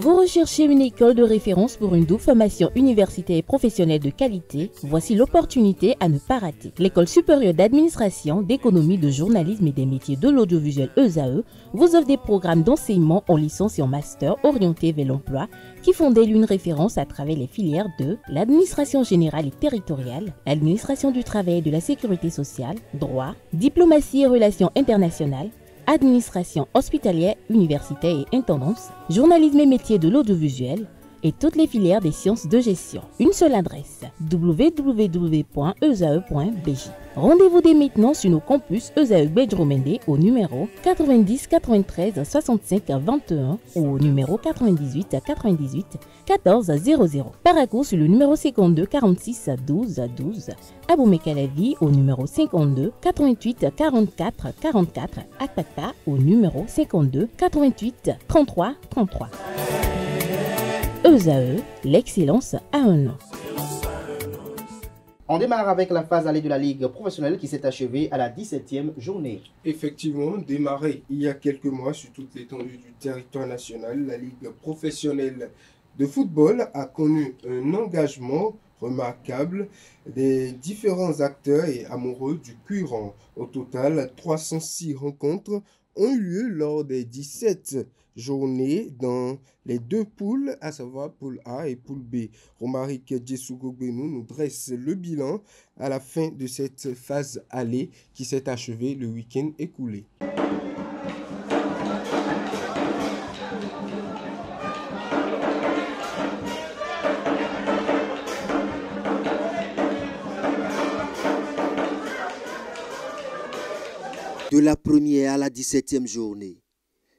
Vous recherchez une école de référence pour une double formation universitaire et professionnelle de qualité? Voici l'opportunité à ne pas rater. L'École supérieure d'administration, d'économie, de journalisme et des métiers de l'audiovisuel ESAE vous offre des programmes d'enseignement en licence et en master orientés vers l'emploi qui font d'elle une référence à travers les filières de l'administration générale et territoriale, l'administration du travail et de la sécurité sociale, droit, diplomatie et relations internationales, administration hospitalière, universitaire et intendance, journalisme et métiers de l'audiovisuel et toutes les filières des sciences de gestion. Une seule adresse, www.esae.bj. Rendez-vous dès maintenant sur nos campus ESAE Bedjromende au numéro 90 93 65 21 ou au numéro 98 98 14 00. Paracourt sur le numéro 52 46 12 12. Aboumé-Calavi au numéro 52 88 44 44. Akpakpa au numéro 52 88 33 33. ESAE, l'excellence à un nom. On démarre avec la phase allée de la Ligue professionnelle qui s'est achevée à la 17e journée. Effectivement, démarrée il y a quelques mois sur toute l'étendue du territoire national, la Ligue professionnelle de football a connu un engagement remarquable des différents acteurs et amoureux du cuir-rond. Au total, 306 rencontres ont eu lieu lors des 17 journées dans les deux poules, à savoir poule A et poule B. Romaric Djessougogbenu nous dresse le bilan à la fin de cette phase allée qui s'est achevée le week-end écoulé. De la première à la 17e journée,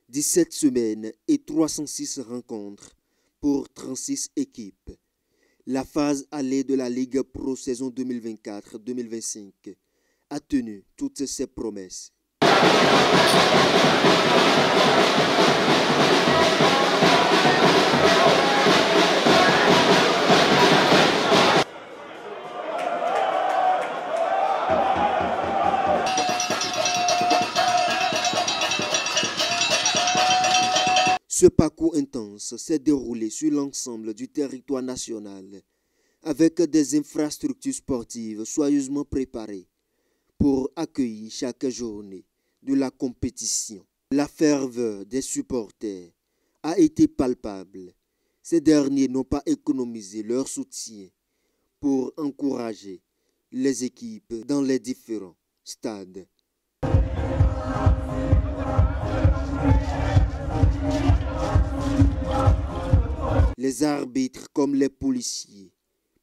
17 semaines et 306 rencontres pour 36 équipes. La phase allée de la Ligue Pro saison 2024-2025 a tenu toutes ses promesses. Ce parcours intense s'est déroulé sur l'ensemble du territoire national avec des infrastructures sportives soigneusement préparées pour accueillir chaque journée de la compétition. La ferveur des supporters a été palpable. Ces derniers n'ont pas économisé leur soutien pour encourager les équipes dans les différents stades. Les arbitres comme les policiers,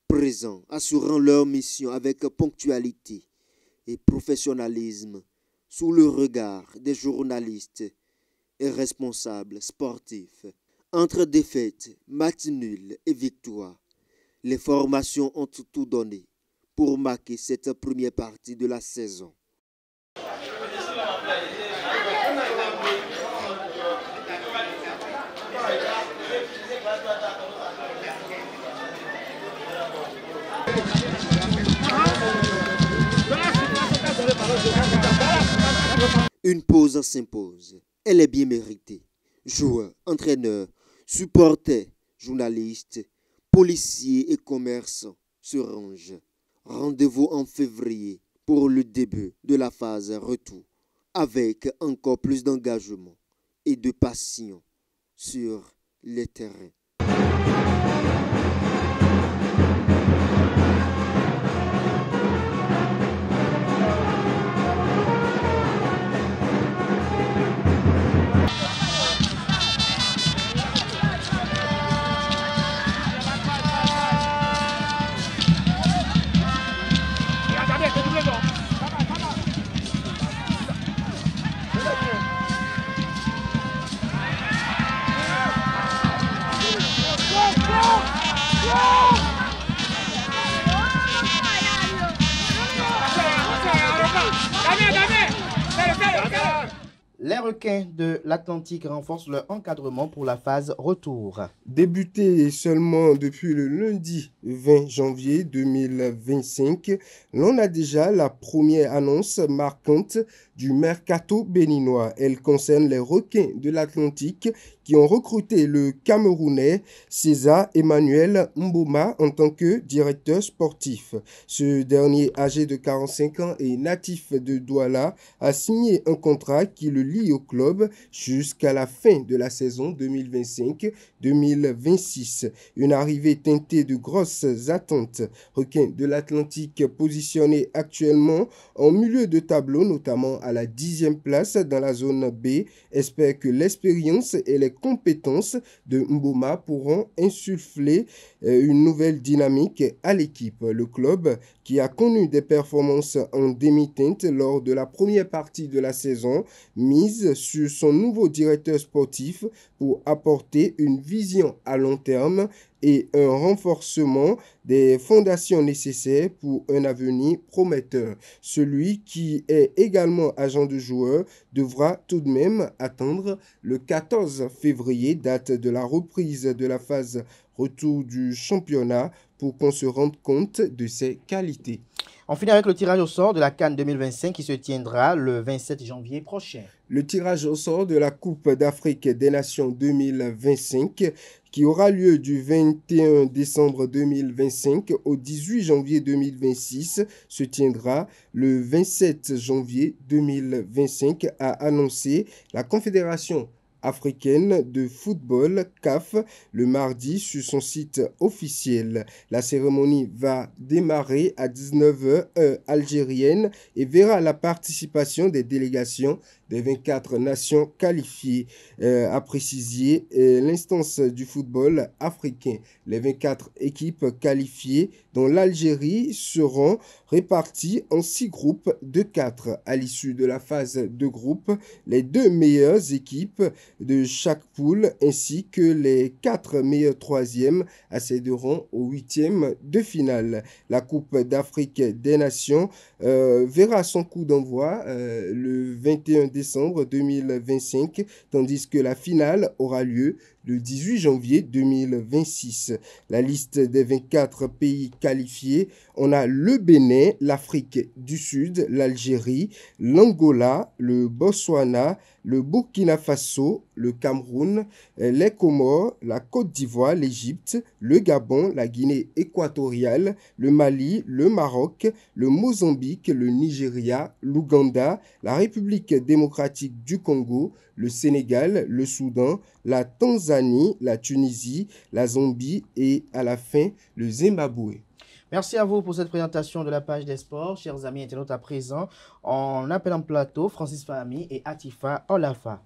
présents, assurant leur mission avec ponctualité et professionnalisme, sous le regard des journalistes et responsables sportifs. Entre défaites, matchs nuls et victoires, les formations ont tout donné pour marquer cette première partie de la saison. Une pause s'impose. Elle est bien méritée. Joueurs, entraîneurs, supporters, journalistes, policiers et commerçants se rangent. Rendez-vous en février pour le début de la phase retour, avec encore plus d'engagement et de passion sur les terrains. Les requins de l'Atlantique renforcent leur encadrement pour la phase retour. Débuté seulement depuis le lundi 20 janvier 2025, l'on a déjà la première annonce marquante du mercato béninois. Elle concerne les requins de l'Atlantique qui ont recruté le Camerounais César Emmanuel Mboma en tant que directeur sportif. Ce dernier, âgé de 45 ans et natif de Douala, a signé un contrat qui le lie au club jusqu'à la fin de la saison 2025-2026. Une arrivée teintée de grosses attentes. Requin de l'Atlantique positionné actuellement en milieu de tableau, notamment à la 10e place dans la zone B, espère que l'expérience et les compétences de Mboma pourront insuffler une nouvelle dynamique à l'équipe. Le club, qui a connu des performances en demi-teinte lors de la première partie de la saison, mise sur son nouveau directeur sportif pour apporter une vision à long terme et un renforcement des fondations nécessaires pour un avenir prometteur. Celui qui est également agent de joueur devra tout de même attendre le 14 février, date de la reprise de la phase retour du championnat, pour qu'on se rende compte de ses qualités. On finit avec le tirage au sort de la CAN 2025 qui se tiendra le 27 janvier prochain. Le tirage au sort de la Coupe d'Afrique des Nations 2025 qui aura lieu du 21 décembre 2025 au 18 janvier 2026 se tiendra le 27 janvier 2025, a annoncé la Confédération africaine de football CAF le mardi sur son site officiel. La cérémonie va démarrer à 19h heure algérienne et verra la participation des délégations des 24 nations qualifiées, a précisé l'instance du football africain. Les 24 équipes qualifiées, dont l'Algérie, seront réparties en 6 groupes de 4. À l'issue de la phase de groupe, les 2 meilleures équipes de chaque poule ainsi que les 4 meilleurs troisièmes accéderont au 8e de finale. La Coupe d'Afrique des Nations verra son coup d'envoi le 21 décembre 2025, tandis que la finale aura lieu le 18 janvier 2026. La liste des 24 pays qualifiés, on a le Bénin, l'Afrique du Sud, l'Algérie, l'Angola, le Botswana, le Burkina Faso, le Cameroun, les Comores, la Côte d'Ivoire, l'Égypte, le Gabon, la Guinée équatoriale, le Mali, le Maroc, le Mozambique, le Nigeria, l'Ouganda, la République démocratique du Congo, le Sénégal, le Soudan, la Tanzanie, la Tunisie, la Zambie et à la fin le Zimbabwe. Merci à vous pour cette présentation de la page des sports. Chers amis internautes, à présent, on appelle en plateau Francis Fahmi et Atifa Olafa.